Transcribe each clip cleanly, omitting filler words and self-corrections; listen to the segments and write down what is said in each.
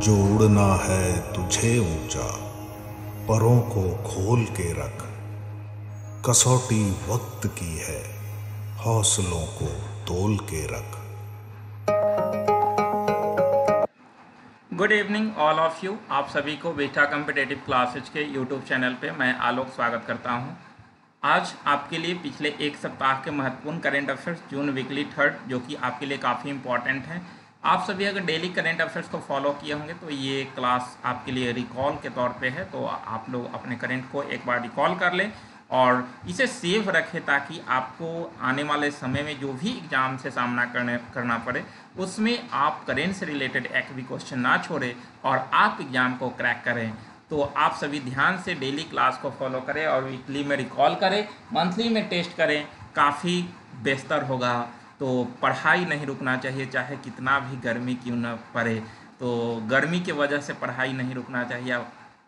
जो उड़ना है तुझे ऊंचा, परों को खोल के रख। कसौटी वक्त की है, हौसलों को तोल के रख। Good evening all of you. आप सभी को बीटा कॉम्पिटेटिव क्लासेज के यूट्यूब चैनल पे मैं आलोक स्वागत करता हूं। आज आपके लिए पिछले एक सप्ताह के महत्वपूर्ण करेंट अफेयर्स जून वीकली थर्ड, जो कि आपके लिए काफ़ी इंपॉर्टेंट हैं। आप सभी अगर डेली करेंट अफेयर्स को फॉलो किए होंगे तो ये क्लास आपके लिए रिकॉल के तौर पे है, तो आप लोग अपने करेंट को एक बार रिकॉल कर लें और इसे सेव रखें ताकि आपको आने वाले समय में जो भी एग्ज़ाम से सामना करना पड़े उसमें आप करेंट से रिलेटेड एक भी क्वेश्चन ना छोड़ें और आप एग्ज़ाम को क्रैक करें। तो आप सभी ध्यान से डेली क्लास को फॉलो करें और वीकली में रिकॉल करें, मंथली में टेस्ट करें, काफ़ी बेहतर होगा। तो पढ़ाई नहीं रुकना चाहिए, चाहे कितना भी गर्मी क्यों न पड़े। तो गर्मी की वजह से पढ़ाई नहीं रुकना चाहिए।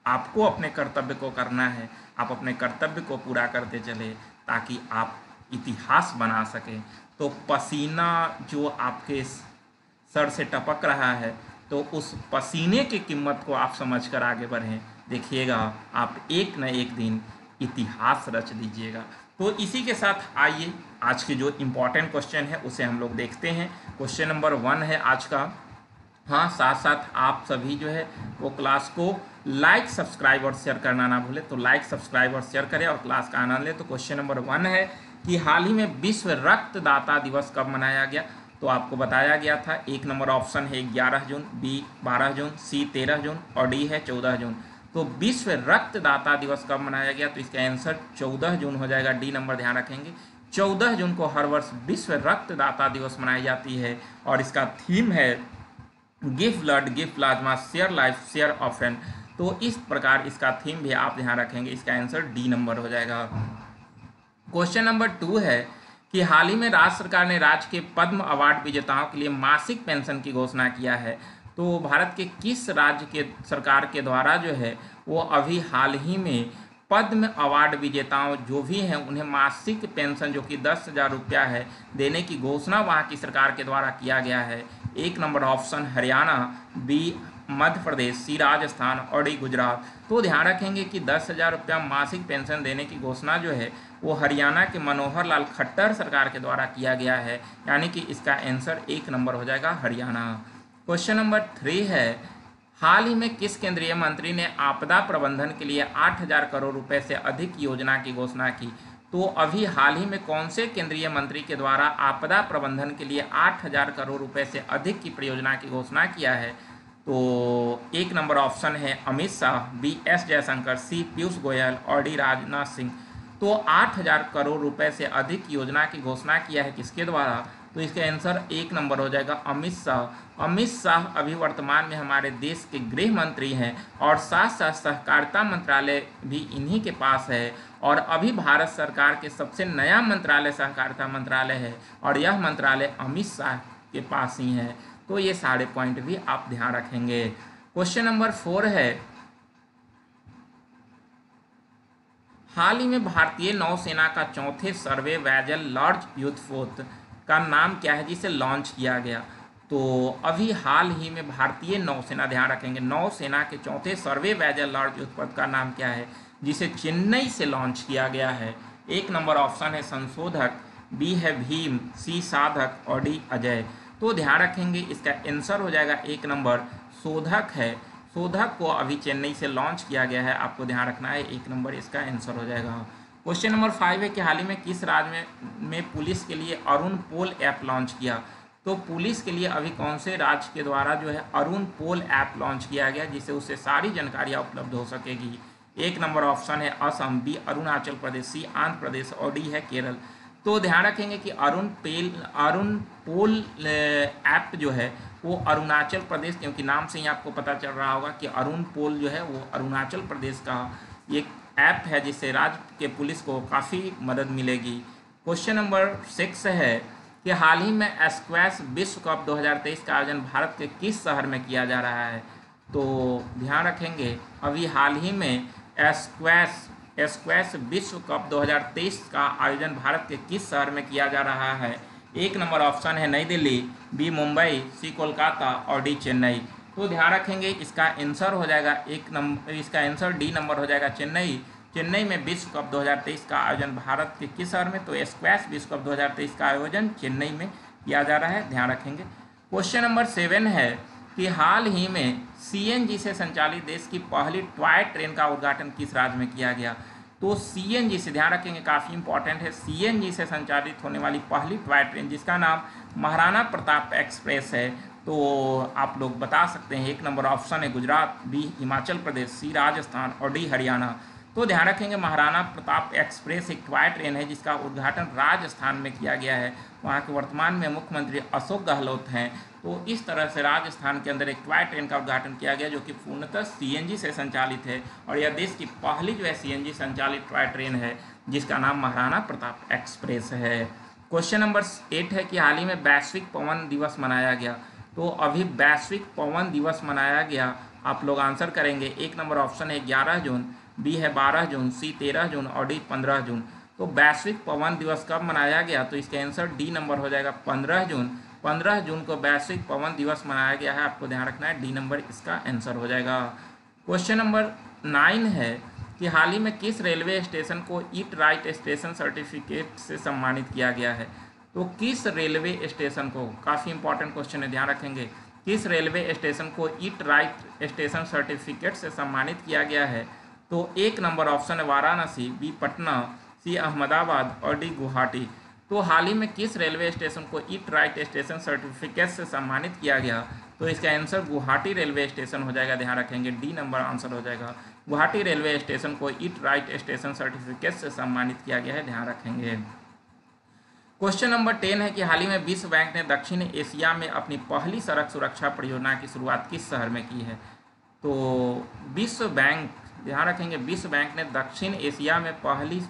आपको अपने कर्तव्य को करना है, आप अपने कर्तव्य को पूरा करते चले ताकि आप इतिहास बना सकें। तो पसीना जो आपके सर से टपक रहा है, तो उस पसीने की कीमत को आप समझकर आगे बढ़ें। देखिएगा आप एक न एक दिन इतिहास रच लीजिएगा। तो इसी के साथ आइए आज के जो इम्पोर्टेंट क्वेश्चन है उसे हम लोग देखते हैं। क्वेश्चन नंबर 1 है आज का। हाँ, साथ साथ आप सभी जो है वो क्लास को लाइक, सब्सक्राइब और शेयर करना ना भूलें। तो लाइक, सब्सक्राइब और शेयर करें और क्लास का आनंद लें। तो क्वेश्चन नंबर 1 है कि हाल ही में विश्व रक्तदाता दिवस कब मनाया गया। तो आपको बताया गया था, एक नंबर ऑप्शन है 11 जून, बी 12 जून, सी 13 जून और डी है 14 जून। तो विश्व रक्तदाता दिवस कब मनाया गया, तो इसका आंसर 14 जून हो जाएगा। डी नंबर ध्यान रखेंगे। 14 जून को हर वर्ष विश्व रक्तदाता दिवस मनाई जाती है और इसका थीम है give blood, give plasma, share life, share often. तो इस प्रकार इसका थीम भी आप ध्यान रखेंगे। इसका आंसर डी नंबर हो जाएगा। क्वेश्चन नंबर 2 है कि हाल ही में राज्य सरकार ने राज्य के पद्म अवार्ड विजेताओं के लिए मासिक पेंशन की घोषणा किया है। तो भारत के किस राज्य के सरकार के द्वारा जो है वो अभी हाल ही में पद्म अवार्ड विजेताओं जो भी हैं उन्हें मासिक पेंशन जो कि 10,000 रुपया है देने की घोषणा वहाँ की सरकार के द्वारा किया गया है। एक number option Haryana, B Madhya Pradesh, सी राजस्थान और डी गुजरात। तो ध्यान रखेंगे कि 10,000 रुपया मासिक पेंशन देने की घोषणा जो है वो हरियाणा के मनोहर लाल खट्टर सरकार के द्वारा किया गया है, यानी कि इसका आंसर एक नंबर हो जाएगा हरियाणा। क्वेश्चन नंबर 3 है, हाल ही में किस केंद्रीय मंत्री ने आपदा प्रबंधन के लिए 8,000 करोड़ रुपए से अधिक योजना की घोषणा की। तो अभी हाल ही में कौन से केंद्रीय मंत्री के द्वारा आपदा प्रबंधन के लिए 8,000 करोड़ रुपए से अधिक की परियोजना की घोषणा किया है। तो एक नंबर ऑप्शन है अमित शाह, बी एस जयशंकर, सी पीयूष गोयल और डी राजनाथ सिंह। तो 8,000 करोड़ रुपए से अधिक योजना की घोषणा किया है किसके द्वारा, तो इसका आंसर एक नंबर हो जाएगा अमित शाह। अमित शाह अभी वर्तमान में हमारे देश के गृह मंत्री हैं और साथ साथ सहकारिता मंत्रालय भी इन्हीं के पास है और अभी भारत सरकार के सबसे नया मंत्रालय सहकारिता मंत्रालय है और यह मंत्रालय अमित शाह के पास ही है। तो ये सारे पॉइंट भी आप ध्यान रखेंगे। क्वेश्चन नंबर 4 है, हाल ही में भारतीय नौसेना का चौथे सर्वे वेसल लार्ज युद्धपोत का नाम क्या है जिसे लॉन्च किया गया। तो अभी हाल ही में भारतीय नौसेना, ध्यान रखेंगे, नौसेना के चौथे सर्वे वेसल लार्ज युद्धपोत का नाम क्या है जिसे चेन्नई से लॉन्च किया गया है। एक नंबर ऑप्शन है संशोधक, बी है भीम, सी साधक और डी अजय। तो ध्यान रखेंगे इसका आंसर हो जाएगा एक नंबर शोधक है। शोधक को अभी चेन्नई से लॉन्च किया गया है, आपको ध्यान रखना है, एक नंबर इसका आंसर हो जाएगा। क्वेश्चन नंबर 5 है कि हाल ही में किस राज्य में पुलिस के लिए अरुण पोल ऐप लॉन्च किया। तो पुलिस के लिए अभी कौन से राज्य के द्वारा जो है अरुण पोल ऐप लॉन्च किया गया जिससे उससे सारी जानकारियाँ उपलब्ध हो सकेगी। एक नंबर ऑप्शन है असम, बी अरुणाचल प्रदेश, सी आंध्र प्रदेश और डी है केरल। तो ध्यान रखेंगे कि अरुण पोल ऐप जो है वो अरुणाचल प्रदेश, क्योंकि नाम से ही आपको पता चल रहा होगा कि अरुण पोल जो है वो अरुणाचल प्रदेश का एक ऐप है जिससे राज्य के पुलिस को काफ़ी मदद मिलेगी। क्वेश्चन नंबर 6 है कि हाल ही में स्क्वैश विश्व कप 2023 का आयोजन भारत के किस शहर में किया जा रहा है। तो ध्यान रखेंगे अभी हाल ही में स्क्वैश विश्व कप 2023 का आयोजन भारत के किस शहर में किया जा रहा है। एक नंबर ऑप्शन है नई दिल्ली, बी मुंबई, सी कोलकाता और डी चेन्नई। तो ध्यान रखेंगे इसका आंसर हो जाएगा इसका आंसर डी नंबर हो जाएगा चेन्नई। चेन्नई में विश्व कप 2023 का आयोजन भारत के किस शहर में? तो स्क्वैश विश्व कप 2023 का आयोजन चेन्नई में किया जा रहा है, ध्यान रखेंगे। क्वेश्चन नंबर 7 है कि हाल ही में सीएनजी से संचालित देश की पहली टॉय ट्रेन का उद्घाटन किस राज्य में किया गया? तो सीएनजी से, ध्यान रखेंगे काफ़ी इंपॉर्टेंट है, सीएनजी से संचालित होने वाली पहली टॉय ट्रेन जिसका नाम महाराणा प्रताप एक्सप्रेस है, तो आप लोग बता सकते हैं। 1 नंबर ऑप्शन है गुजरात, बी हिमाचल प्रदेश, सी राजस्थान और डी हरियाणा। तो ध्यान रखेंगे महाराणा प्रताप एक्सप्रेस एक टॉय ट्रेन है जिसका उद्घाटन राजस्थान में किया गया है। वहाँ के वर्तमान में मुख्यमंत्री अशोक गहलोत हैं। तो इस तरह से राजस्थान के अंदर एक टॉय ट्रेन का उद्घाटन किया गया जो कि पूर्णतः सीएनजी से संचालित है, और यह देश की पहली जो है सीएनजी संचालित टॉय ट्रेन है जिसका नाम महाराणा प्रताप एक्सप्रेस है। क्वेश्चन नंबर 8 है कि हाल ही में वैश्विक पवन दिवस मनाया गया। तो अभी वैश्विक पवन दिवस मनाया गया, आप लोग आंसर करेंगे। 1 नंबर ऑप्शन है 11 जून, बी है 12 जून, सी 13 जून और डी 15 जून। तो वैश्विक पवन दिवस कब मनाया गया? तो इसका आंसर डी नंबर हो जाएगा 15 जून। 15 जून को वैश्विक पवन दिवस मनाया गया है, आपको ध्यान रखना है, डी नंबर इसका आंसर हो जाएगा। क्वेश्चन नंबर 9 है कि हाल ही में किस रेलवे स्टेशन को ईट राइट स्टेशन सर्टिफिकेट से सम्मानित किया गया है? तो किस रेलवे स्टेशन को, काफ़ी इंपॉर्टेंट क्वेश्चन है, ध्यान रखेंगे, किस रेलवे स्टेशन को ईट राइट स्टेशन सर्टिफिकेट से सम्मानित किया गया है? तो 1 नंबर ऑप्शन है वाराणसी, बी पटना, सी अहमदाबाद और डी गुवाहाटी। तो हाल ही में किस रेलवे स्टेशन को ईट राइट स्टेशन सर्टिफिकेट से सम्मानित किया गया? तो इसका आंसर गुवाहाटी रेलवे स्टेशन हो जाएगा, ध्यान रखेंगे, डी नंबर आंसर हो जाएगा। गुवाहाटी रेलवे स्टेशन को ईट राइट स्टेशन सर्टिफिकेट से सम्मानित किया गया है, ध्यान रखेंगे। क्वेश्चन नंबर 10 है कि हाल ही में विश्व बैंक ने दक्षिण एशिया में अपनी पहली सड़क सुरक्षा परियोजना की शुरुआत किस शहर में की है? तो विश्व बैंक, ध्यान रखेंगे, विश्व बैंक ने दक्षिण एशिया में पहली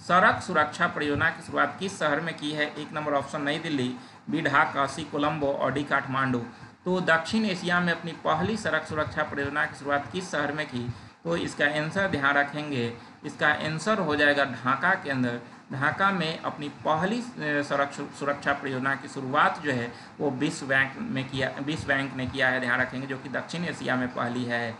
सड़क सुरक्षा परियोजना की शुरुआत किस शहर में की है? 1 नंबर ऑप्शन नई दिल्ली, बी ढाका, सी कोलंबो और डी काठमांडू। तो दक्षिण एशिया में अपनी पहली सड़क सुरक्षा परियोजना की शुरुआत किस शहर में की? तो इसका आंसर ध्यान रखेंगे, इसका आंसर हो जाएगा ढाका के अंदर। ढाका में अपनी पहली सड़क सुरक्षा परियोजना की शुरुआत जो है वो विश्व बैंक ने किया है, ध्यान रखेंगे, जो कि दक्षिण एशिया में पहली है।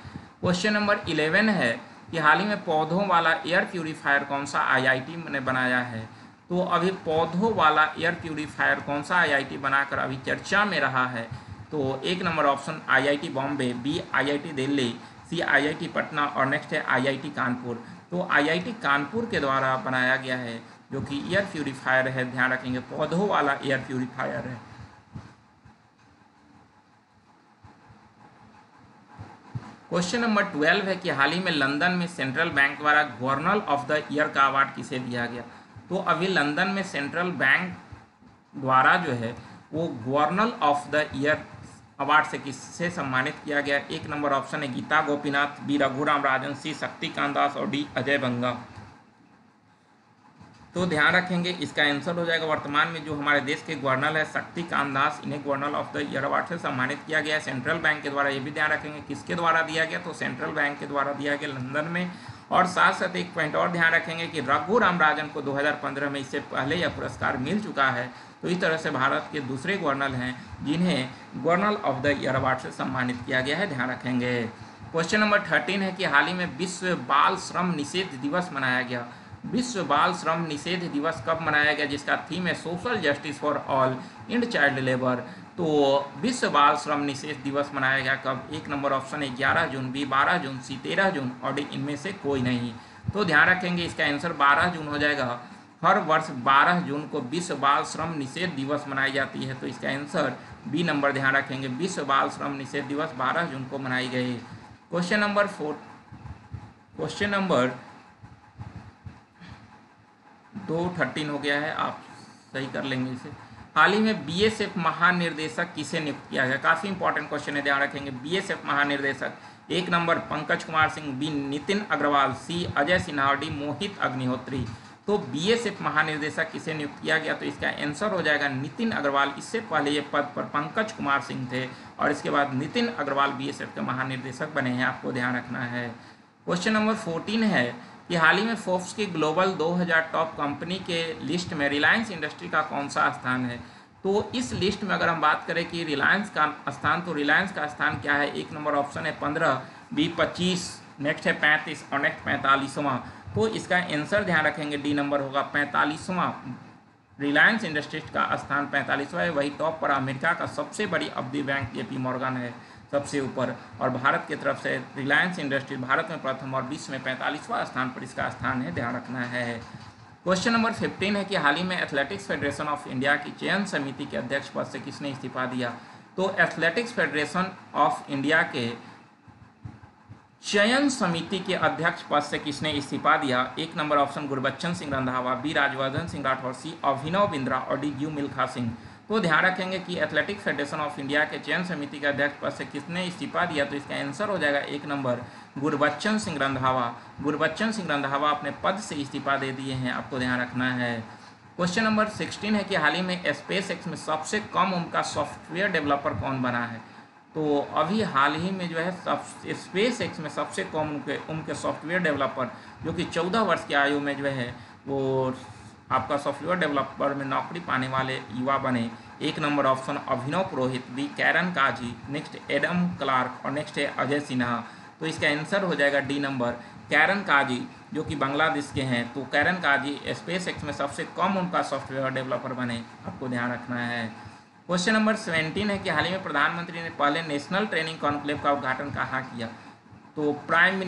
क्वेश्चन नंबर 11 है कि हाल ही में पौधों वाला एयर प्यूरीफायर कौन सा आईआईटी ने बनाया है? तो अभी पौधों वाला एयर प्यूरीफायर कौन सा आईआईटी बनाकर अभी चर्चा में रहा है? तो 1 number option IIT Bombay, B IIT Delhi, C IIT Patna और नेक्स्ट है आईआईटी कानपुर। तो आईआईटी कानपुर के द्वारा बनाया गया है जो कि एयर प्यूरीफायर है, ध्यान रखेंगे, पौधों वाला एयर प्यूरीफायर है। क्वेश्चन नंबर 12 है कि हाल ही में लंदन में सेंट्रल बैंक द्वारा गवर्नर ऑफ द ईयर का अवार्ड किसे दिया गया? तो अभी लंदन में सेंट्रल बैंक द्वारा जो है वो governor of the year award से किससे सम्मानित किया गया? 1 नंबर ऑप्शन है गीता गोपीनाथ, बी रघुराम राजन, सी शक्तिकांत दास और डी अजय बंगा। तो ध्यान रखेंगे इसका आंसर हो जाएगा, वर्तमान में जो हमारे देश के गवर्नर है शक्तिकांत दास, इन्हें governor of the year award से सम्मानित किया गया है सेंट्रल बैंक के द्वारा। ये भी ध्यान रखेंगे किसके द्वारा दिया गया? तो सेंट्रल बैंक के द्वारा दिया गया लंदन में। और साथ साथ एक पॉइंट और ध्यान रखेंगे कि रघुराम राजन को 2015 में इससे पहले यह पुरस्कार मिल चुका है। तो इस तरह से भारत के दूसरे गवर्नर हैं जिन्हें governor of the year award से सम्मानित किया गया है, ध्यान रखेंगे। क्वेश्चन नंबर 13 है कि हाल ही में विश्व बाल श्रम निषेध दिवस मनाया गया। विश्व बाल श्रम निषेध दिवस कब मनाया गया? जिसका थीम है social justice for all and child labour. तो विश्व बाल श्रम निषेध दिवस मनाया गया कब? 1 नंबर ऑप्शन है 11 जून, बी 12 जून, सी 13 जून और डी इनमें से कोई नहीं। तो ध्यान रखेंगे इसका आंसर 12 जून हो जाएगा। हर वर्ष 12 जून को विश्व बाल श्रम निषेध दिवस मनाई जाती है, तो इसका आंसर बी नंबर ध्यान रखेंगे, विश्व बाल श्रम निषेध दिवस 12 जून को मनाई गई। क्वेश्चन नंबर 213 हो गया है, आप सही कर लेंगे इसे। हाल ही में बीएसएफ महानिर्देशक किसे नियुक्त किया गया? काफ़ी इंपॉर्टेंट क्वेश्चन है, ध्यान रखेंगे। बीएसएफ महानिर्देशक 1 नंबर पंकज कुमार सिंह, बी नितिन अग्रवाल, सी अजय सिन्हा और डी मोहित अग्निहोत्री। तो बीएसएफ महानिर्देशक किसे नियुक्त किया गया? तो इसका आंसर हो जाएगा नितिन अग्रवाल। इससे पहले ये पद पर पंकज कुमार सिंह थे और इसके बाद नितिन अग्रवाल बीएसएफ के महानिर्देशक बने हैं, आपको ध्यान रखना है। क्वेश्चन नंबर 14 है कि हाल ही में फोर्ब्स की ग्लोबल 2000 टॉप कंपनी के लिस्ट में रिलायंस इंडस्ट्री का कौन सा स्थान है? तो इस लिस्ट में अगर हम बात करें कि रिलायंस का स्थान, तो रिलायंस का स्थान क्या है? एक नंबर ऑप्शन है 15, बी 25, नेक्स्ट है 35 और नेक्स्ट 45वां। तो इसका आंसर ध्यान रखेंगे डी नंबर होगा 45वां। रिलायंस इंडस्ट्रीज का स्थान 45वां है। वही टॉप पर अमेरिका का सबसे बड़ी अवधि बैंक JP मॉर्गन है सबसे ऊपर, और भारत की तरफ से रिलायंस इंडस्ट्रीज भारत में प्रथम और विश्व में 45वां स्थान पर इसका स्थान है, ध्यान रखना है। क्वेश्चन नंबर 15 है कि हाल ही में एथलेटिक्स फेडरेशन ऑफ इंडिया की चयन समिति के अध्यक्ष पद से किसने इस्तीफा दिया? तो एथलेटिक्स फेडरेशन ऑफ इंडिया के चयन समिति के अध्यक्ष पद से किसने इस्तीफा दिया? एक number option Gurbachan Singh Randhawa, B Rajyavardhan Singh Rathore, C Abhinav Bindra और डी यू मिल्खा सिंह। तो ध्यान रखेंगे कि एथलेटिक्स फेडरेशन ऑफ इंडिया के चयन समिति के अध्यक्ष पद से किसने इस्तीफा दिया? तो इसका आंसर हो जाएगा एक नंबर गुरबच्चन सिंह रंधावा। गुरबच्चन सिंह रंधावा अपने पद से इस्तीफा दे दिए हैं, आपको ध्यान रखना है। क्वेश्चन नंबर 16 है कि हाल ही में SpaceX में सबसे कम उम्र का सॉफ्टवेयर डेवलपर कौन बना है? तो अभी हाल ही में जो है SpaceX में सबसे कम उम्र के सॉफ्टवेयर डेवलपर जो कि 14 वर्ष की आयु में जो है वो आपका सॉफ्टवेयर डेवलपर में नौकरी पाने वाले युवा बने। एक नंबर ऑप्शन अभिनव पुरोहित, बी कैरन काजी, नेक्स्ट एडम क्लार्क और नेक्स्ट है अजय सिन्हा। तो इसका आंसर हो जाएगा डी नंबर कैरन काजी, जो कि बांग्लादेश के हैं। तो कैरन काजी SpaceX में सबसे कम उम्र का सॉफ्टवेयर डेवलपर बने, आपको ध्यान रखना है। क्वेश्चन नंबर 17 है कि हाल ही में प्रधानमंत्री ने पहले नेशनल ट्रेनिंग कॉन्क्लेव का उद्घाटन कहाँ किया? तो प्राइम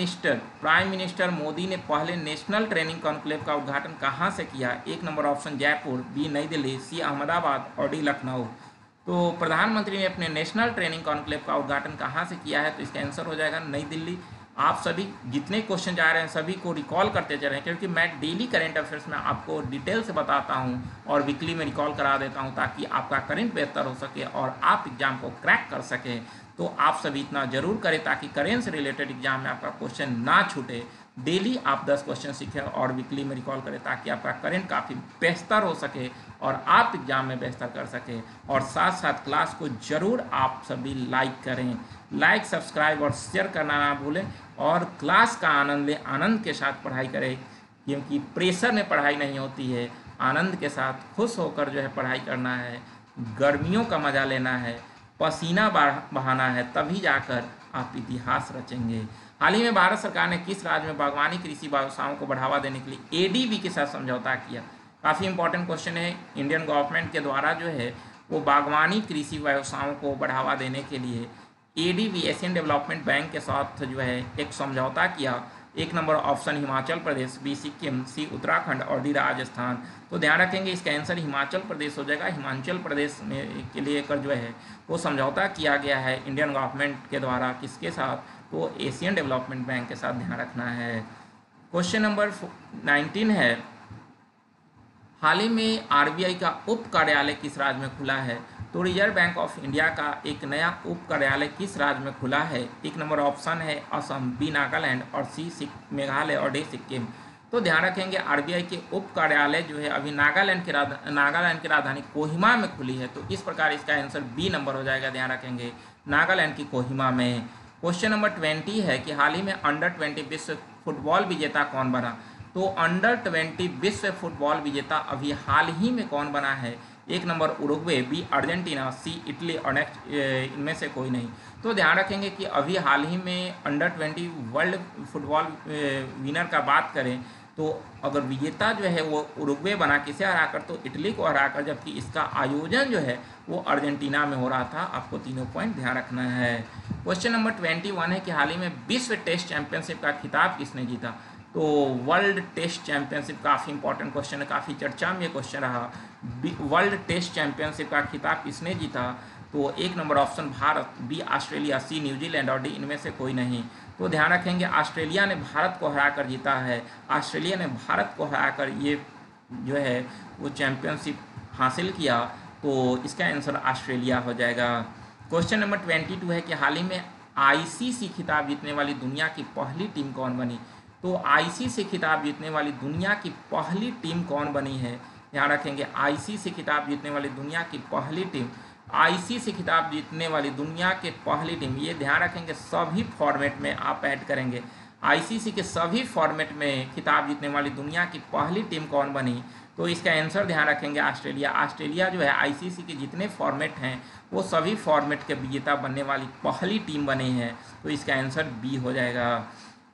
मिनिस्टर मोदी ने पहले नेशनल ट्रेनिंग कॉन्क्लेव का उद्घाटन कहाँ से किया? एक नंबर ऑप्शन जयपुर, बी नई दिल्ली, सी अहमदाबाद और डी लखनऊ। तो प्रधानमंत्री ने अपने नेशनल ट्रेनिंग कॉन्क्लेव का उद्घाटन कहाँ से किया है? तो इसका आंसर हो जाएगा नई दिल्ली। आप सभी जितने क्वेश्चन जा रहे हैं सभी को रिकॉल करते चलें, क्योंकि मैं डेली करंट अफेयर्स में आपको डिटेल से बताता हूं और वीकली में रिकॉल करा देता हूं, ताकि आपका करंट बेहतर हो सके और आप एग्जाम को क्रैक कर सकें। तो आप सभी इतना जरूर करें ताकि करेंट से रिलेटेड एग्जाम में आपका क्वेश्चन ना छूटे। डेली आप 10 क्वेश्चन सीखें और वीकली में रिकॉल करें, ताकि आपका करंट काफ़ी बेहतर हो सके और आप एग्जाम में बेहतर कर सकें। और साथ साथ क्लास को जरूर आप सभी लाइक करें, लाइक सब्सक्राइब और शेयर करना ना भूलें, और क्लास का आनंद लें, आनंद के साथ पढ़ाई करें, क्योंकि प्रेशर में पढ़ाई नहीं होती है। आनंद के साथ खुश होकर जो है पढ़ाई करना है, गर्मियों का मज़ा लेना है, पसीना बहाना है, तभी जाकर आप इतिहास रचेंगे। हाल ही में भारत सरकार ने किस राज्य में बागवानी कृषि व्यवसायों को बढ़ावा देने के लिए ADB के साथ समझौता किया? काफ़ी इंपॉर्टेंट क्वेश्चन है। इंडियन गवर्नमेंट के द्वारा जो है वो बागवानी कृषि व्यवसायों को बढ़ावा देने के लिए ADB एशियन डेवलपमेंट बैंक के साथ जो है एक समझौता किया। एक number option Himachal Pradesh, B Sikkim, सी उत्तराखंड और डी राजस्थान। तो ध्यान रखेंगे इसका आंसर हिमाचल प्रदेश हो जाएगा। हिमाचल प्रदेश में के लिए कर जो है वो समझौता किया गया है इंडियन गवर्नमेंट के द्वारा, किसके साथ? तो एशियन डेवलपमेंट बैंक के साथ, ध्यान रखना है। क्वेश्चन नंबर 19 है, हाल ही में RBI का उप कार्यालय किस राज्य में खुला है? तो रिजर्व बैंक ऑफ इंडिया का एक नया उप कार्यालय किस राज्य में खुला है? एक नंबर ऑप्शन है असम, बी नागालैंड और सी मेघालय और डी सिक्किम। तो ध्यान रखेंगे RBI के उप कार्यालय जो है अभी नागालैंड की राजधानी कोहिमा में खुली है। तो इस प्रकार इसका आंसर बी नंबर हो जाएगा, ध्यान रखेंगे नागालैंड की कोहिमा में। क्वेश्चन नंबर 20 है कि हाल ही में अंडर-20 विश्व फुटबॉल विजेता कौन बना? तो अंडर-20 विश्व फुटबॉल विजेता अभी हाल ही में कौन बना है? एक नंबर उरुग्वे, बी अर्जेंटीना, सी इटली और नेक्स्ट इनमें से कोई नहीं। तो ध्यान रखेंगे कि अभी हाल ही में अंडर-20 वर्ल्ड फुटबॉल विनर का बात करें तो अगर विजेता जो है वो उरुग्वे बना, किसे हराकर? तो इटली को हराकर, जबकि इसका आयोजन जो है वो अर्जेंटीना में हो रहा था। आपको तीनों पॉइंट ध्यान रखना है। क्वेश्चन नंबर 21 है कि हाल ही में विश्व टेस्ट चैंपियनशिप का खिताब किसने जीता? तो वर्ल्ड टेस्ट चैंपियनशिप काफ़ी इंपॉर्टेंट क्वेश्चन है, काफ़ी चर्चा में ये क्वेश्चन रहा। वर्ल्ड टेस्ट चैंपियनशिप का खिताब किसने जीता? तो एक number option Bharat, B Australia, C New Zealand और डी इनमें से कोई नहीं। तो ध्यान रखेंगे ऑस्ट्रेलिया ने भारत को हराकर जीता है। ऑस्ट्रेलिया ने भारत को हराकर ये जो है वो चैंपियनशिप हासिल किया। तो इसका आंसर ऑस्ट्रेलिया हो जाएगा। क्वेश्चन नंबर 22 है कि हाल ही में ICC खिताब जीतने वाली दुनिया की पहली टीम कौन बनी? तो ICC खिताब जीतने वाली दुनिया की पहली टीम कौन बनी है? ध्यान रखेंगे ICC खिताब जीतने वाली दुनिया की पहली टीम, ICC खिताब जीतने वाली दुनिया के पहली टीम, ये ध्यान रखेंगे सभी फॉर्मेट में आप ऐड करेंगे। ICC के सभी फॉर्मेट में खिताब जीतने वाली दुनिया की पहली टीम कौन बनी? तो इसका आंसर ध्यान रखेंगे ऑस्ट्रेलिया। ऑस्ट्रेलिया जो है आईसीसी के जितने फॉर्मेट हैं वो सभी फॉर्मेट के विजेता बनने वाली पहली टीम बनी है, तो इसका आंसर बी हो जाएगा।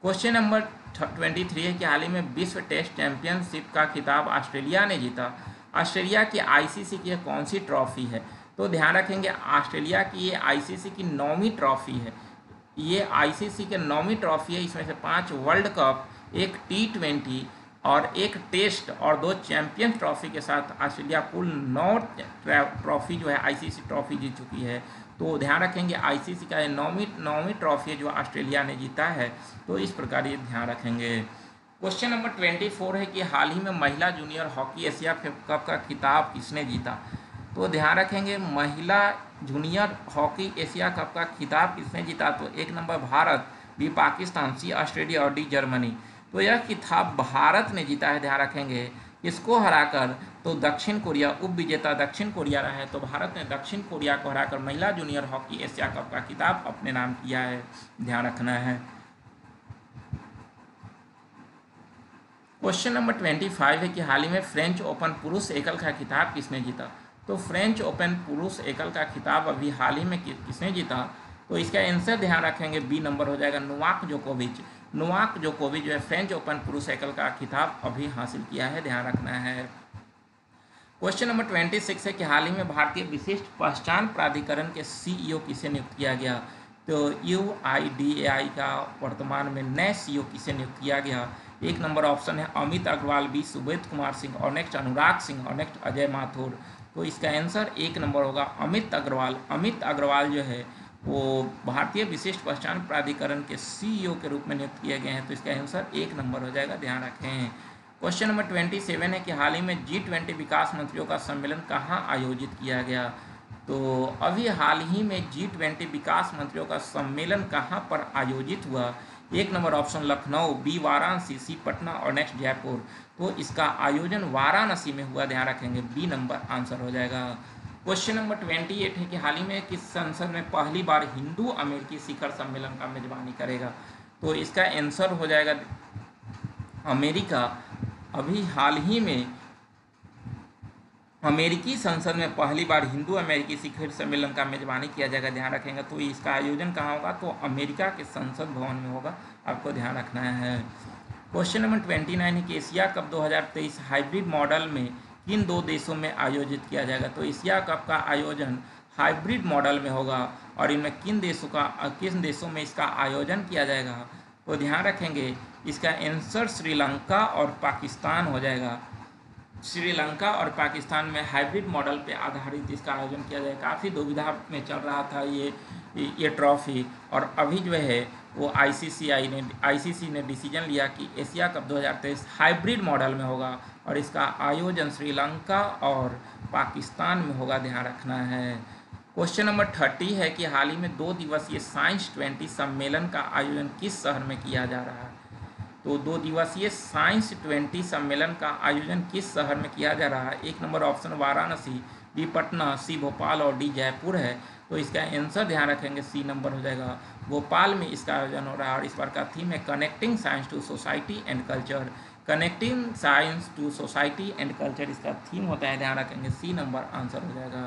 क्वेश्चन नंबर 23 है कि हाल ही में विश्व टेस्ट चैंपियनशिप का खिताब ऑस्ट्रेलिया ने जीता। ऑस्ट्रेलिया की आईसीसी की कौन सी ट्रॉफी है? तो ध्यान रखेंगे ऑस्ट्रेलिया की ये आईसीसी की 9वीं ट्रॉफी है। ये आईसीसी के 9वीं ट्रॉफी है। इसमें से 5 वर्ल्ड कप, एक T20 और एक टेस्ट और 2 चैंपियन ट्रॉफी के साथ ऑस्ट्रेलिया कुल 9 ट्रॉफी जो है आईसीसी ट्रॉफी जीत चुकी है। तो ध्यान रखेंगे आईसीसी का ये 9वीं ट्रॉफी जो ऑस्ट्रेलिया ने जीता है, तो इस प्रकार ये ध्यान रखेंगे। क्वेश्चन नंबर 24 है कि हाल ही में महिला जूनियर हॉकी एशिया कप का खिताब किसने जीता? तो ध्यान रखेंगे महिला जूनियर हॉकी एशिया कप का खिताब किसने जीता? तो 1 नंबर भारत, बी पाकिस्तान, सी ऑस्ट्रेलिया और डी जर्मनी। तो यह खिताब भारत ने जीता है। ध्यान रखेंगे इसको हराकर तो दक्षिण कोरिया, उप विजेता दक्षिण कोरिया रहा है, तो भारत ने दक्षिण कोरिया को हराकर महिला जूनियर हॉकी एशिया कप का खिताब अपने नाम किया है। ध्यान रखना है। क्वेश्चन नंबर 25 है कि हाल ही में फ्रेंच ओपन पुरुष एकल का खिताब किसने जीता? तो फ्रेंच ओपन पुरुष एकल का खिताब अभी हाल ही में किसने जीता? तो इसका आंसर ध्यान रखेंगे बी नंबर हो जाएगा, नोवाक जोकोविच। नोवाक जोकोविच जो है फ्रेंच ओपन पुरुष एकल का खिताब अभी हासिल किया है। ध्यान रखना है। क्वेश्चन नंबर 26 है कि हाल ही में भारतीय विशिष्ट पहचान प्राधिकरण के सीईओ किसे नियुक्त किया गया? तो UIDAI का वर्तमान में नए सीईओ किसे नियुक्त किया गया? 1 नंबर ऑप्शन है अमित अग्रवाल, बी सुबोध कुमार सिंह और नेक्स्ट अनुराग सिंह और नेक्स्ट अजय माथुर। तो इसका आंसर 1 नंबर होगा अमित अग्रवाल। अमित अग्रवाल जो है वो भारतीय विशिष्ट पहचान प्राधिकरण के सीईओ के रूप में नियुक्त किए गए हैं, तो इसका आंसर 1 नंबर हो जाएगा। ध्यान रखें। क्वेश्चन नंबर 27 है कि हाल ही में G20 विकास मंत्रियों का सम्मेलन कहाँ आयोजित किया गया? तो अभी हाल ही में G20 विकास मंत्रियों का सम्मेलन कहाँ पर आयोजित हुआ? 1 number option Lucknow, B Varanasi, C Patna और नेक्स्ट जयपुर। तो इसका आयोजन वाराणसी में हुआ। ध्यान रखेंगे बी नंबर आंसर हो जाएगा। क्वेश्चन नंबर 28 है कि हाल ही में किस संसद में पहली बार हिंदू अमेरिकी शिखर सम्मेलन का मेजबानी करेगा? तो इसका आंसर हो जाएगा अमेरिका। अभी हाल ही में अमेरिकी संसद में पहली बार हिंदू अमेरिकी शिखर सम्मेलन का मेजबानी किया जाएगा। ध्यान रखेंगे। तो इसका आयोजन कहाँ होगा? तो अमेरिका के संसद भवन में होगा। आपको ध्यान रखना है। क्वेश्चन नंबर 29 है कि एशिया कप 2023 हाइब्रिड मॉडल में किन 2 देशों में आयोजित किया जाएगा? तो एशिया कप का आयोजन हाइब्रिड मॉडल में होगा और इनमें किन देशों में इसका आयोजन किया जाएगा? तो ध्यान रखेंगे इसका आंसर श्रीलंका और पाकिस्तान हो जाएगा। श्रीलंका और पाकिस्तान में हाइब्रिड मॉडल पे आधारित इसका आयोजन किया जाएगा। काफ़ी दुविधा में चल रहा था ये ट्रॉफी, और अभी जो है वो आईसीसी ने डिसीजन लिया कि एशिया कप 2023 हाइब्रिड मॉडल में होगा और इसका आयोजन श्रीलंका और पाकिस्तान में होगा। ध्यान रखना है। क्वेश्चन नंबर 30 है कि हाल ही में 2 दिवसीय साइंस 20 सम्मेलन का आयोजन किस शहर में किया जा रहा है? तो 2 दिवसीय साइंस 20 सम्मेलन का आयोजन किस शहर में किया जा रहा है? 1 number option Varanasi, B Patna, C Bhopal और डी जयपुर है। तो इसका आंसर ध्यान रखेंगे सी नंबर हो जाएगा। भोपाल में इसका आयोजन हो रहा है और इस बार का थीम है connecting science to society and culture. Connecting science to society and culture इसका थीम होता है। ध्यान रखेंगे सी नंबर आंसर हो जाएगा।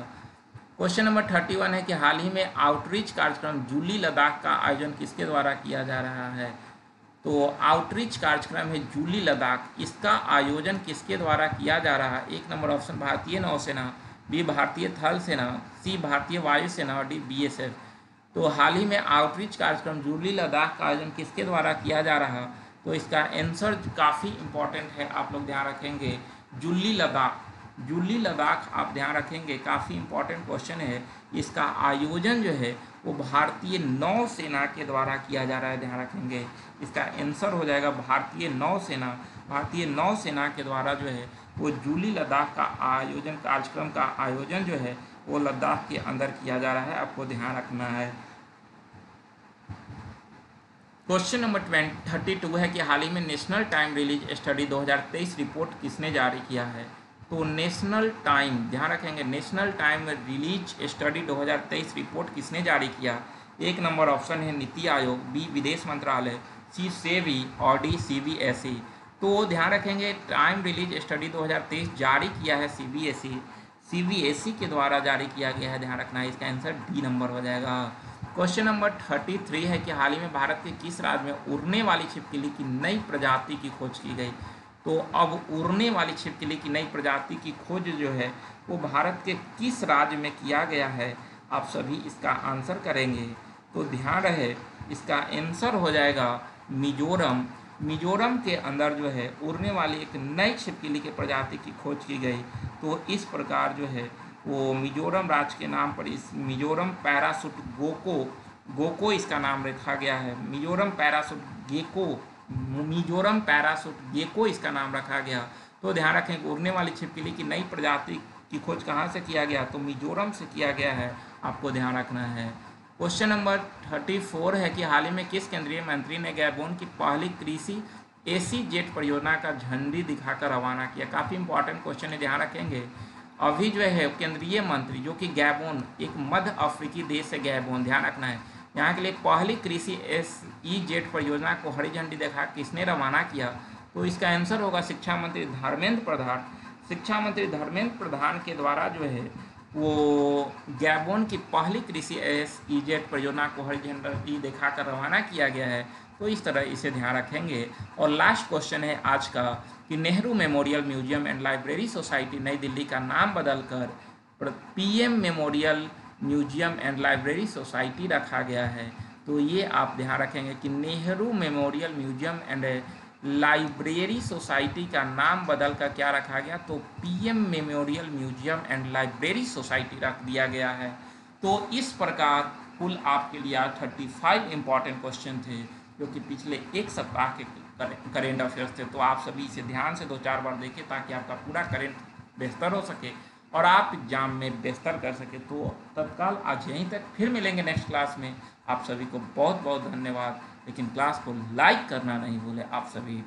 क्वेश्चन नंबर 31 है कि हाल ही में आउटरीच कार्यक्रम जूली लद्दाख का आयोजन किसके द्वारा किया जा रहा है? तो आउटरीच कार्यक्रम है जूली लद्दाख, इसका आयोजन किसके द्वारा किया जा रहा है? 1 नंबर ऑप्शन भारतीय नौसेना, बी भारतीय थल सेना, सी भारतीय वायुसेना और डी BSF। तो हाल ही में आउटरीच कार्यक्रम जूली लद्दाख का आयोजन किसके द्वारा किया जा रहा है? तो इसका आंसर काफ़ी इंपॉर्टेंट है, आप लोग ध्यान रखेंगे। जूली लद्दाख आप ध्यान रखेंगे, काफ़ी इंपॉर्टेंट क्वेश्चन है। इसका आयोजन जो है वो भारतीय नौसेना के द्वारा किया जा रहा है। ध्यान रखेंगे इसका आंसर हो जाएगा भारतीय नौसेना के द्वारा जो है वो जूली लद्दाख का आयोजन, कार्यक्रम का आयोजन जो है वो लद्दाख के अंदर किया जा रहा है। आपको ध्यान रखना है। क्वेश्चन नंबर 32 है कि हाल ही में national time release study 2023 report किसने जारी किया है? तो नेशनल टाइम, ध्यान रखेंगे, national time release study 2023 report किसने जारी किया? 1 नंबर ऑप्शन है नीति आयोग, बी विदेश मंत्रालय, सी सेबी और डी CBSE। तो ध्यान रखेंगे टाइम रिलीज स्टडी 2023 जारी किया है सीबीएसई के द्वारा जारी किया गया है, ध्यान रखना है। इसका आंसर डी नंबर हो जाएगा। क्वेश्चन नंबर 33 है कि हाल ही में भारत के किस राज्य में उड़ने वाली छिपकली की नई प्रजाति की खोज की गई। तो अब उड़ने वाली छिपकली की नई प्रजाति की खोज जो है वो भारत के किस राज्य में किया गया है, आप सभी इसका आंसर करेंगे। तो ध्यान रहे इसका आंसर हो जाएगा मिजोरम। मिजोरम के अंदर जो है उड़ने वाली एक नई छिपकली के प्रजाति की खोज की गई। तो इस प्रकार जो है वो मिजोरम राज्य के नाम पर इस मिजोरम पैरासूट गोको इसका नाम रखा गया है। मिजोरम पैरासूट गेको इसका नाम रखा गया। तो ध्यान रखें उड़ने वाली छिपकली की नई प्रजाति की खोज कहाँ से किया गया, तो मिजोरम से किया गया है, आपको ध्यान रखना है। क्वेश्चन नंबर 34 है कि हाल ही में किस केंद्रीय मंत्री ने गैबोन की पहली कृषि एसी जेट परियोजना का झंडी दिखाकर रवाना किया। काफ़ी इंपॉर्टेंट क्वेश्चन है, ध्यान रखेंगे। अभी जो है केंद्रीय मंत्री जो कि गैबोन एक मध्य अफ्रीकी देश है गैबोन, ध्यान रखना है, यहाँ के लिए पहली कृषि एसी जेट परियोजना को हरी झंडी दिखा किसने रवाना किया। तो इसका आंसर होगा शिक्षा मंत्री धर्मेंद्र प्रधान। शिक्षा मंत्री धर्मेंद्र प्रधान के द्वारा जो है वो गैबोन की पहली कृषि एसी जेट परियोजना को हरी झंडी दिखाकर रवाना किया गया है। तो इस तरह इसे ध्यान रखेंगे। और लास्ट क्वेश्चन है आज का कि Nehru memorial museum and library society नई दिल्ली का नाम बदलकर PM memorial museum and library society रखा गया है। तो ये आप ध्यान रखेंगे कि Nehru memorial museum and library society का नाम बदल कर क्या रखा गया, तो PM memorial museum and library society रख दिया गया है। तो इस प्रकार कुल आपके लिए 35 इंपॉर्टेंट क्वेश्चन थे जो कि पिछले एक सप्ताह के करेंट अफेयर्स थे। तो आप सभी इसे ध्यान से 2-4 बार देखें ताकि आपका पूरा करेंट बेहतर हो सके और आप एग्जाम में बेहतर कर सके। तो तत्काल आज यहीं तक, फिर मिलेंगे नेक्स्ट क्लास में। आप सभी को बहुत बहुत धन्यवाद, लेकिन क्लास को लाइक करना नहीं भूलें आप सभी।